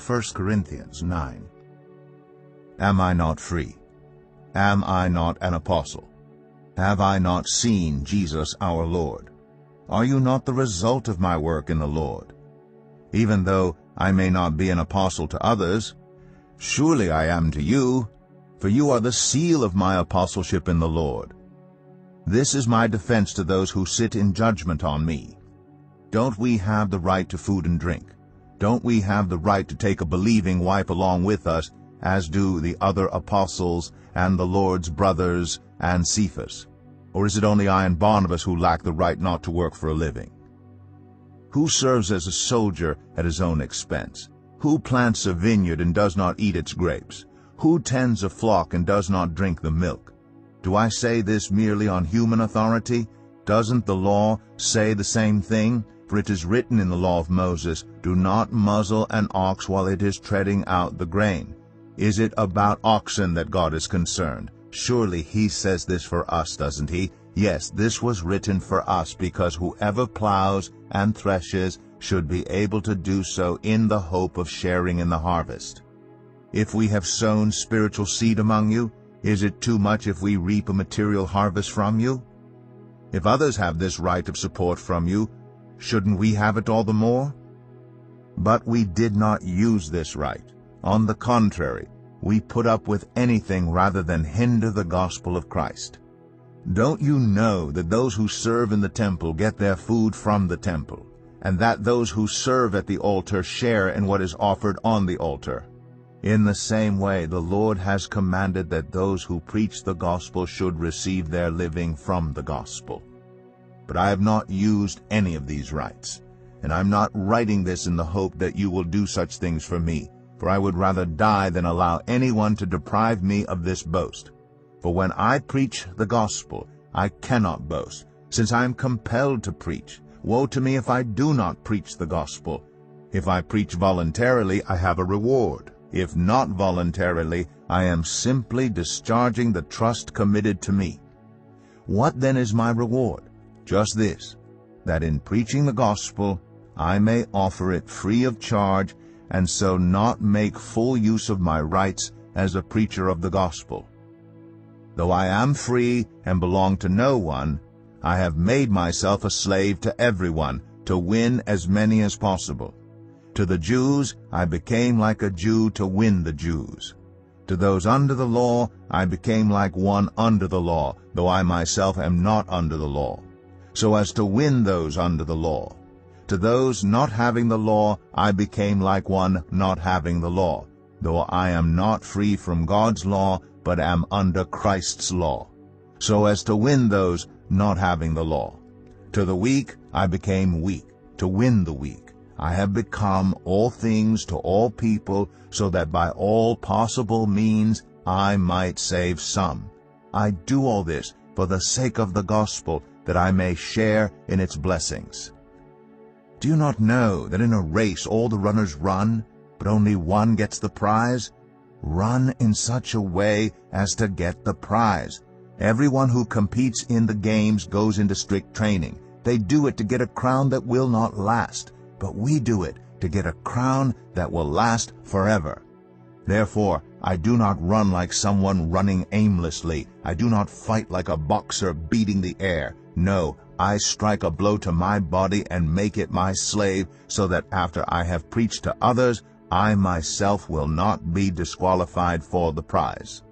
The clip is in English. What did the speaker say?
1 Corinthians 9. Am I not free? Am I not an apostle? Have I not seen Jesus our Lord? Are you not the result of my work in the Lord? Even though I may not be an apostle to others, surely I am to you, for you are the seal of my apostleship in the Lord. This is my defense to those who sit in judgment on me. Don't we have the right to food and drink? Don't we have the right to take a believing wife along with us, as do the other apostles and the Lord's brothers and Cephas? Or is it only I and Barnabas who lack the right not to work for a living? Who serves as a soldier at his own expense? Who plants a vineyard and does not eat its grapes? Who tends a flock and does not drink the milk? Do I say this merely on human authority? Doesn't the law say the same thing? For it is written in the law of Moses, do not muzzle an ox while it is treading out the grain. Is it about oxen that God is concerned? Surely he says this for us, doesn't he? Yes, this was written for us, because whoever plows and threshes should be able to do so in the hope of sharing in the harvest. If we have sown spiritual seed among you, is it too much if we reap a material harvest from you? If others have this right of support from you, shouldn't we have it all the more? But we did not use this right. On the contrary, we put up with anything rather than hinder the gospel of Christ. Don't you know that those who serve in the temple get their food from the temple, and that those who serve at the altar share in what is offered on the altar? In the same way, the Lord has commanded that those who preach the gospel should receive their living from the gospel. But I have not used any of these rights, and I'm not writing this in the hope that you will do such things for me, for I would rather die than allow anyone to deprive me of this boast. For when I preach the gospel, I cannot boast, since I am compelled to preach. Woe to me if I do not preach the gospel. If I preach voluntarily, I have a reward. If not voluntarily, I am simply discharging the trust committed to me. What then is my reward? Just this, that in preaching the gospel, I may offer it free of charge, and so not make full use of my rights as a preacher of the gospel. Though I am free and belong to no one, I have made myself a slave to everyone, to win as many as possible. To the Jews I became like a Jew to win the Jews. To those under the law I became like one under the law, though I myself am not under the law, so as to win those under the law. To those not having the law I became like one not having the law, though I am not free from God's law, but am under Christ's law, so as to win those not having the law. To the weak I became weak, to win the weak. I have become all things to all people, so that by all possible means I might save some. I do all this for the sake of the gospel, that I may share in its blessings. Do you not know that in a race all the runners run, but only one gets the prize? Run in such a way as to get the prize. Everyone who competes in the games goes into strict training. They do it to get a crown that will not last, but we do it to get a crown that will last forever. Therefore, I do not run like someone running aimlessly. I do not fight like a boxer beating the air. No, I strike a blow to my body and make it my slave, so that after I have preached to others, I myself will not be disqualified for the prize.